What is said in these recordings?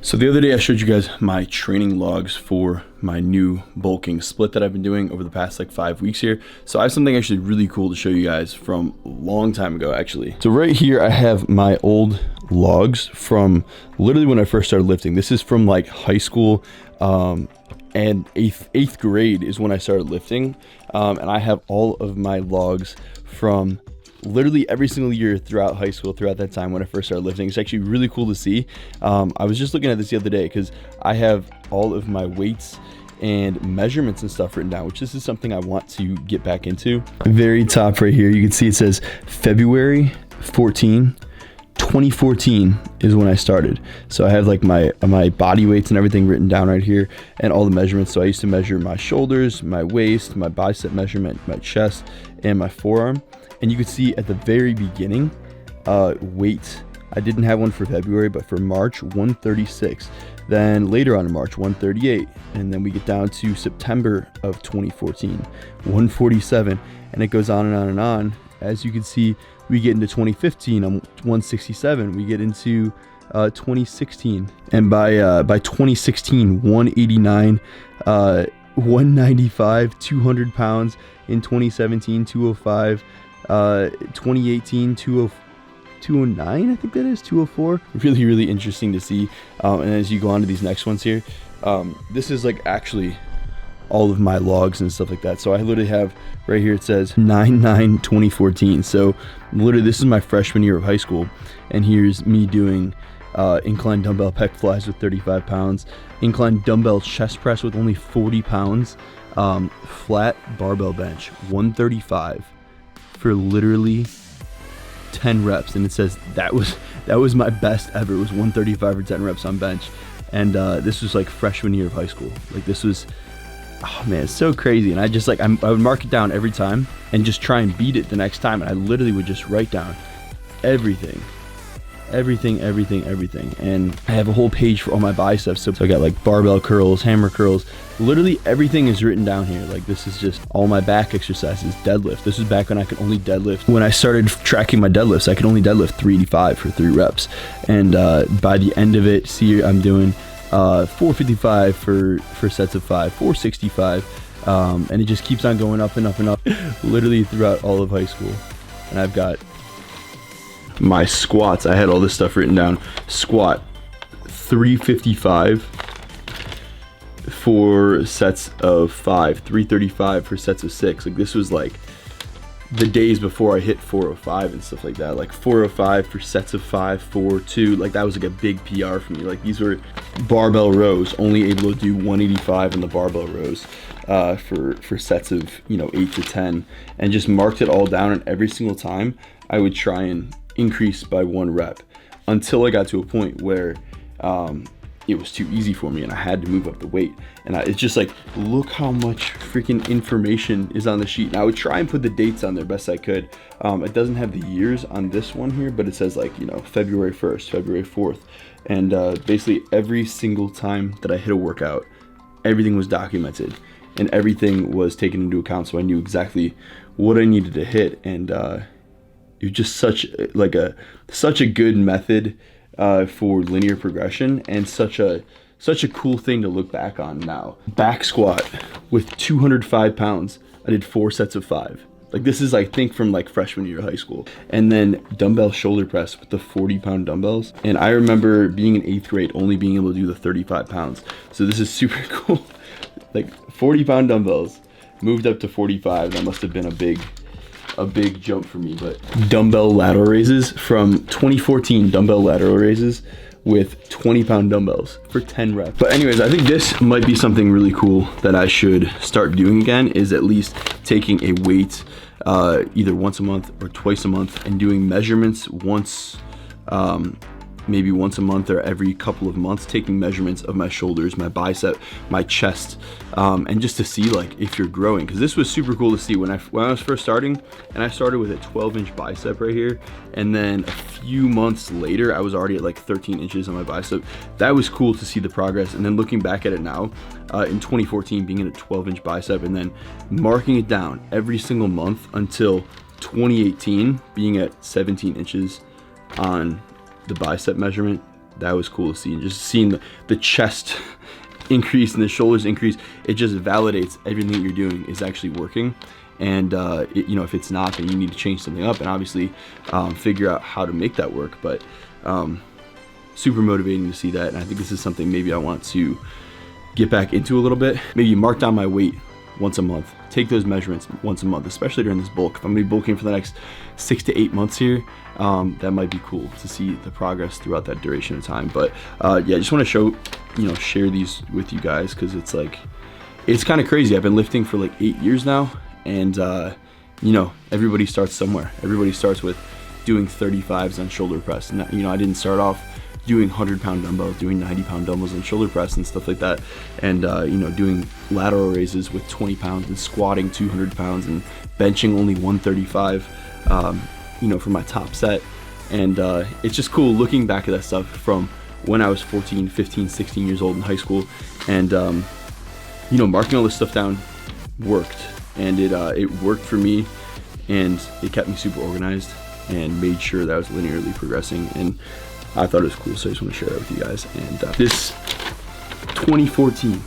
So the other day I showed you guys my training logs for my new bulking split that I've been doing over the past like 5 weeks here. So I have something actually really cool to show you guys from a long time ago actually. So right here I have my old logs from literally when I first started lifting. This is from like high school and eighth grade is when I started lifting. And I have all of my logs from literally every single year throughout high school, throughout that time when I first started lifting. It's actually really cool to see. I was just looking at this the other day because I have all of my weights and measurements and stuff written down, which this is something I want to get back into. Very top right here, you can see it says February 14, 2014 is when I started. So I have like my body weights and everything written down right here and all the measurements. So I used to measure my shoulders, my waist, my bicep measurement, my chest, and my forearm. And you can see at the very beginning, weight, I didn't have one for February, but for March, 136. Then later on in March, 138. And then we get down to September of 2014, 147. And it goes on and on and on. As you can see, we get into 2015, I'm 167. We get into 2016. And by 2016, 189, 195, 200 pounds. In 2017, 205. 2018, 209, I think that is 204. Really interesting to see. And as you go on to these next ones here, this is like actually all of my logs and stuff like that. So I literally have right here, it says 9/9/2014. So literally this is my freshman year of high school, and here's me doing incline dumbbell pec flies with 35 pounds, incline dumbbell chest press with only 40 pounds, flat barbell bench 135 for literally 10 reps. And it says that was my best ever. It was 135 for 10 reps on bench. And this was like freshman year of high school. Like this was, oh man, it's so crazy. And I just like, I would mark it down every time and just try and beat it the next time. And I literally would just write down everything. And I have a whole page for all my biceps. So I got like barbell curls, hammer curls, literally everything is written down here. Like this is just all my back exercises, deadlift. This is back when I could only deadlift. When I started tracking my deadlifts, I could only deadlift 385 for 3 reps. And by the end of it, see, I'm doing 455 for sets of 5, 465. And it just keeps on going up and up and up, literally throughout all of high school. And I've got my squats, I had all this stuff written down. Squat 355 for sets of 5, 335 for sets of 6. Like this was like the days before I hit 405 and stuff like that. Like 405 for sets of 5, 4, 2. Like that was like a big PR for me. Like these were barbell rows, only able to do 185 in the barbell rows for sets of 8 to 10, and just marked it all down. And every single time I would try and increase by 1 rep until I got to a point where it was too easy for me and I had to move up the weight. And it's just like, look how much freaking information is on the sheet. And I would try and put the dates on there best I could. It doesn't have the years on this one here, but it says like, February 1st, February 4th. And basically every single time that I hit a workout, everything was documented and everything was taken into account. So I knew exactly what I needed to hit. And it was just such a good method for linear progression, and such a cool thing to look back on now. Back squat with 205 pounds. I did 4 sets of 5. Like this is, I think, from like freshman year of high school. And then dumbbell shoulder press with the 40-pound dumbbells. And I remember being in 8th grade only being able to do the 35 pounds. So this is super cool. Like 40-pound dumbbells moved up to 45. That must have been a big jump for me. But dumbbell lateral raises from 2014, dumbbell lateral raises with 20-pound dumbbells for 10 reps. But anyways, I think this might be something really cool that I should start doing again, is at least taking a weight either once a month or twice a month and doing measurements maybe once a month or every couple of months, taking measurements of my shoulders, my bicep, my chest, and just to see like if you're growing. Because this was super cool to see when I was first starting, and I started with a 12-inch bicep right here, and then a few months later I was already at like 13 inches on my bicep. That was cool to see the progress. And then looking back at it now, in 2014 being at a 12-inch bicep, and then marking it down every single month until 2018 being at 17 inches on the bicep measurement, that was cool to see. And just seeing the chest increase and the shoulders increase, it just validates everything you're doing is actually working. And you know, if it's not, then you need to change something up and obviously figure out how to make that work. But super motivating to see that, and I think this is something maybe I want to get back into a little bit. Maybe mark down my weight once a month, take those measurements once a month, especially during this bulk. If I'm gonna be bulking for the next 6 to 8 months here, that might be cool to see the progress throughout that duration of time. But yeah, I just want to share these with you guys, because it's like, it's kind of crazy. I've been lifting for like 8 years now, and you know, everybody starts somewhere. Everybody starts with doing 35s on shoulder press, and you know, I didn't start off doing 100-pound dumbbells, doing 90-pound dumbbells on shoulder press and stuff like that, and you know, doing lateral raises with 20 pounds and squatting 200 pounds and benching only 135 you know, for my top set. And it's just cool looking back at that stuff from when I was 14, 15, 16 years old in high school, and you know, marking all this stuff down worked, and it worked for me, and it kept me super organized and made sure that I was linearly progressing, and I thought it was cool, so I just want to share that with you guys. And this 2014,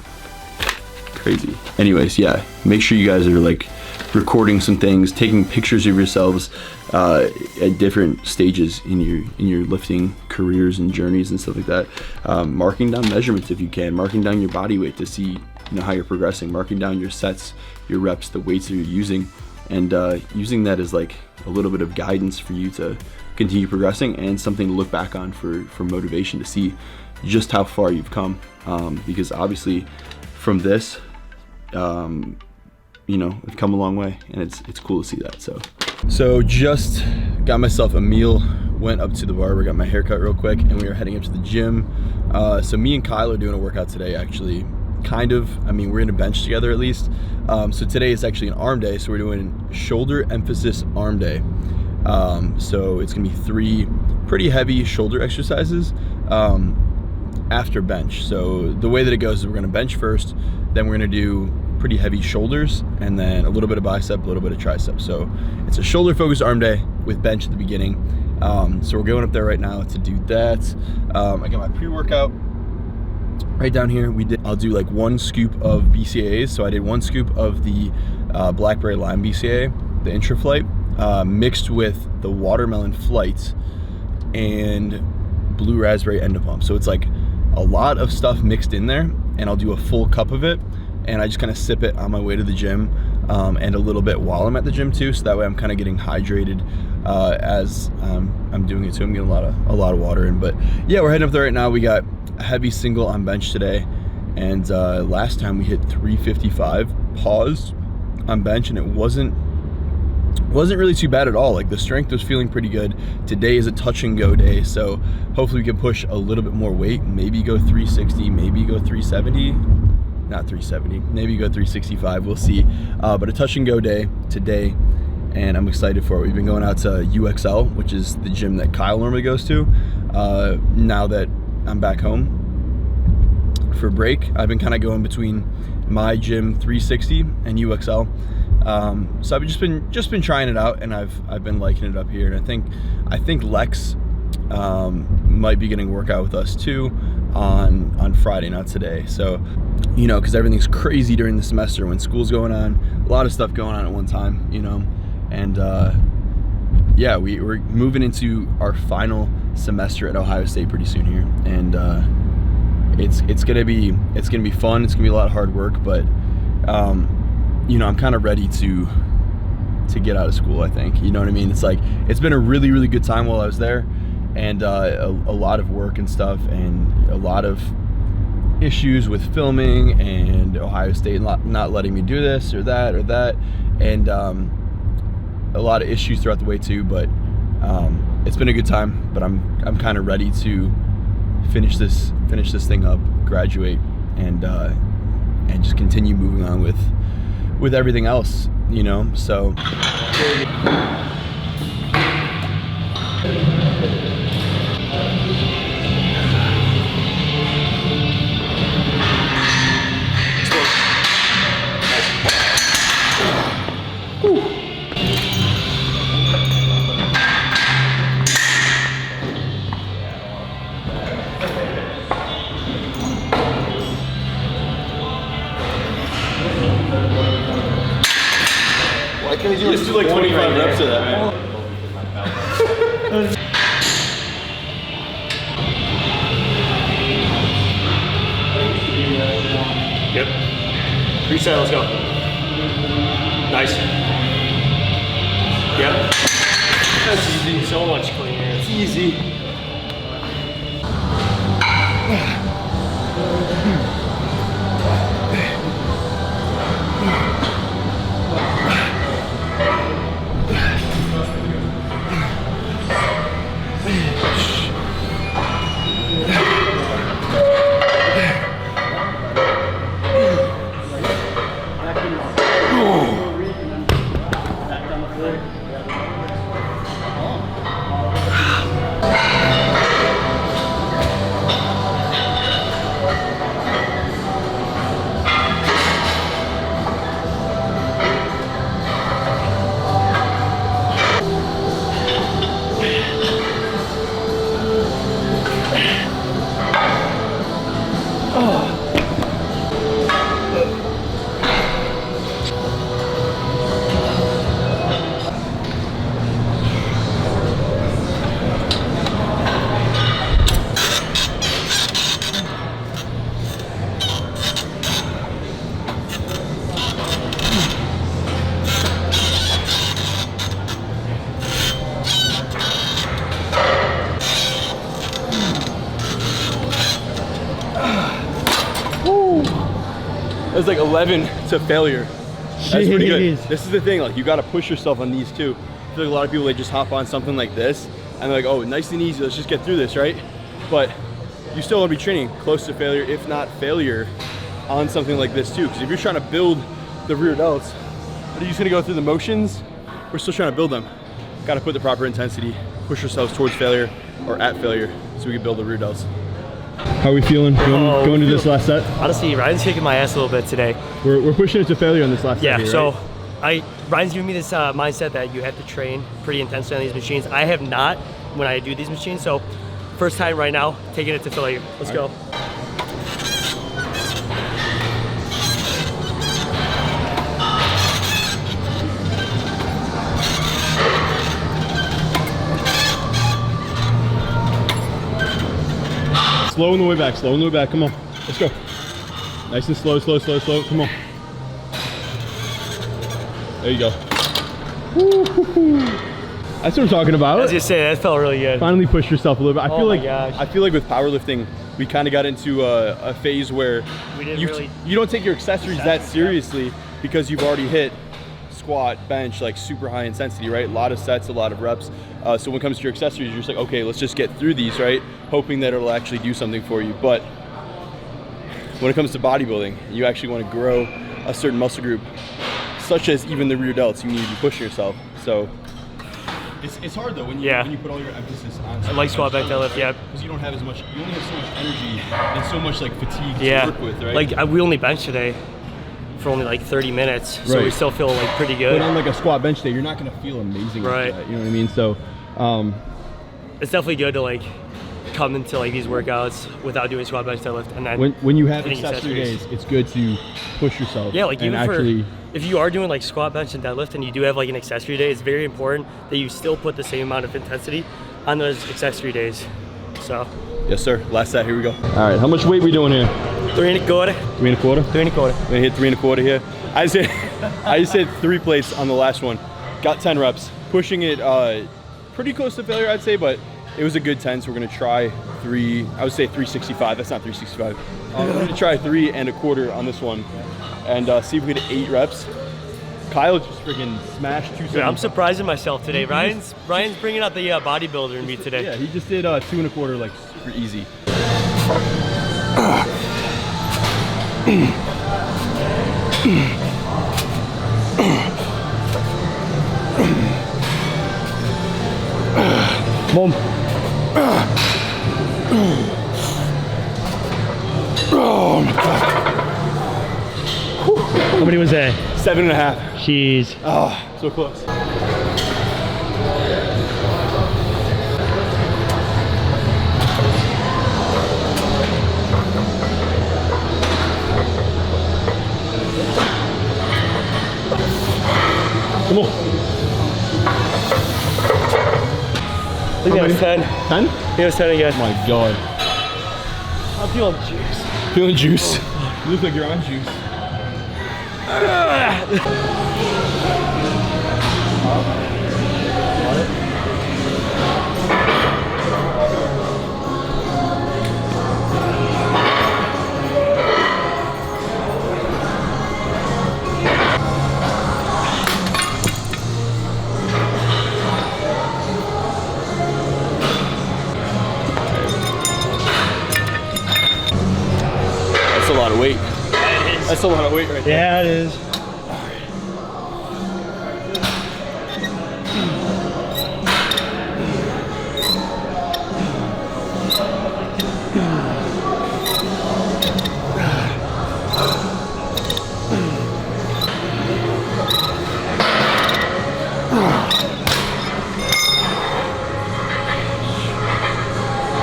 crazy. Anyways, yeah, make sure you guys are like recording some things, taking pictures of yourselves at different stages in your lifting careers and journeys and stuff like that. Marking down measurements if you can, marking down your body weight to see, you know, how you're progressing, marking down your sets, your reps, the weights that you're using, and using that as like a little bit of guidance for you to continue progressing, and something to look back on for motivation to see just how far you've come, because obviously from this, you know, I've come a long way, and it's cool to see that. So just got myself a meal, went up to the barber, got my hair cut real quick, and we are heading up to the gym. So me and Kyle are doing a workout today, actually. Kind of, I mean, we're gonna bench together at least. So today is actually an arm day, so we're doing shoulder emphasis arm day. So it's gonna be 3 pretty heavy shoulder exercises after bench. So the way that it goes is we're gonna bench first, then we're gonna do pretty heavy shoulders, and then a little bit of bicep, a little bit of tricep. So it's a shoulder focused arm day with bench at the beginning. So we're going up there right now to do that. I got my pre-workout right down here. I'll do like 1 scoop of BCAAs. So I did 1 scoop of the blackberry lime BCAA, the Intra Flight, mixed with the watermelon flight and blue raspberry endopump. So it's like a lot of stuff mixed in there, and I'll do a full cup of it, and I just kind of sip it on my way to the gym, and a little bit while I'm at the gym too, so that way I'm kind of getting hydrated as I'm doing it too. I'm getting a lot of water in. But yeah, we're heading up there right now. We got a heavy single on bench today, and last time we hit 355 paused on bench, and it wasn't really too bad at all. Like, the strength was feeling pretty good. Today is a touch and go day, so hopefully we can push a little bit more weight, maybe go 360, maybe go 370, not 370, maybe go 365, we'll see. But a touch and go day today, and I'm excited for it. We've been going out to UXL, which is the gym that Kyle normally goes to. Now that I'm back home for break, I've been kind of going between my gym 360 and UXL. So I've just been trying it out, and I've been liking it up here. And I think Lex might be getting a workout with us too on Friday, not today. So, you know, because everything's crazy during the semester when school's going on, a lot of stuff going on at one time, you know. And yeah, we're moving into our final semester at Ohio State pretty soon here, and it's gonna be fun. It's gonna be a lot of hard work, but you know, I'm kind of ready to get out of school, I think. You know what I mean? It's like, it's been a really, really good time while I was there, and a lot of work and stuff, and a lot of issues with filming, and Ohio State not letting me do this or that, and a lot of issues throughout the way too. But it's been a good time, but I'm kind of ready to finish this thing up, graduate, and just continue moving on with everything else, you know. So Just do like 25 reps of that, man. Yep. Reset, let's go. Nice. Yep. That's easy. So much cleaner. It's easy. It was like 11 to failure. That's pretty good. This is the thing, like you gotta push yourself on these too. I feel like a lot of people, they just hop on something like this and they're like, oh, nice and easy, let's just get through this, right? But you still wanna be training close to failure, if not failure, on something like this too. Because if you're trying to build the rear delts, are you just gonna go through the motions? We're still trying to build them. Gotta put the proper intensity, push ourselves towards failure or at failure so we can build the rear delts. How are we feeling going to this last set? Honestly, Ryan's kicking my ass a little bit today. We're pushing it to failure on this last set here, so right? Ryan's giving me this mindset that you have to train pretty intensely on these machines. I have not when I do these machines, so first time right now, taking it to failure. Let's go. Slow on the way back, slow on the way back, come on. Let's go. Nice and slow, slow, slow, slow, come on. There you go. That's what I'm talking about. I was gonna say, that felt really good. Finally push yourself a little bit. Gosh. I feel like with powerlifting, we kind of got into a phase where you don't take your accessories that seriously because you've already hit squat, bench, like super high intensity, right? A lot of sets, a lot of reps. So when it comes to your accessories, you're just like, okay, let's just get through these, right? Hoping that it'll actually do something for you. But when it comes to bodybuilding, you actually want to grow a certain muscle group, such as even the rear delts, you need to be pushing yourself. So it's hard though when you put all your emphasis on like squat, bench, deadlift, yeah. Because you don't have as much, you only have so much energy and so much like fatigue to work with, right? Like we only benched today for only like 30 minutes, so we still feel like pretty good. But on like a squat bench day, you're not gonna feel amazing like that, you know what I mean? So it's definitely good to like come into like these workouts without doing squat, bench, deadlift, and then when you have accessory days, it's good to push yourself. Yeah, like even if you are doing like squat, bench, and deadlift, and you do have like an accessory day, it's very important that you still put the same amount of intensity on those accessory days. So yes, sir. Last set. Here we go. All right. How much weight we doing here? 3 1/4. 3 1/4. 3 1/4. We're gonna hit 3 1/4 here. I just hit 3 plates on the last one. Got 10 reps, pushing it pretty close to failure, I'd say, but it was a good 10. So we're gonna try 3. I would say 365. That's not 365. We're gonna try 3 1/4 on this one, and see if we get 8 reps. Kyle just freaking smashed 275. Yeah, I'm surprising myself today. Ryan's bringing out the bodybuilder in me today. Yeah, he just did 2 1/4 like super easy. Mom. Oh my god. How many was that? 7.5. Jeez. Oh, so close. Come on. I think that was 10. 10? It was 10 again. Oh my god. I'm feeling juice. Feeling juice? You look like you're on juice. That's a lot of weight. That's a lot of weight right there. Yeah, it is.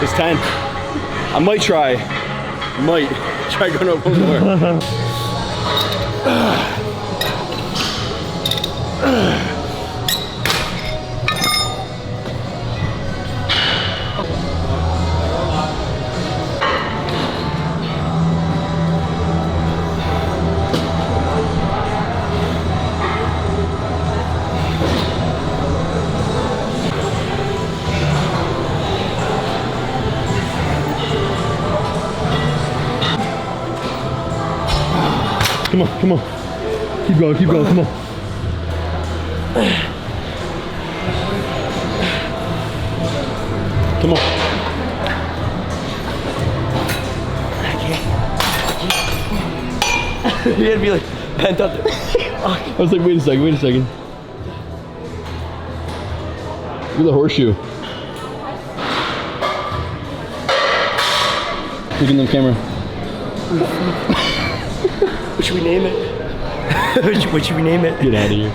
It's 10. I might try. Might try going up one more. Come on, come on. Keep going, come on. Come on. You had to be like bent up there. I was like, wait a second. Look at the horseshoe. Look in the camera. What should we name it? What should we name it? Get out of here.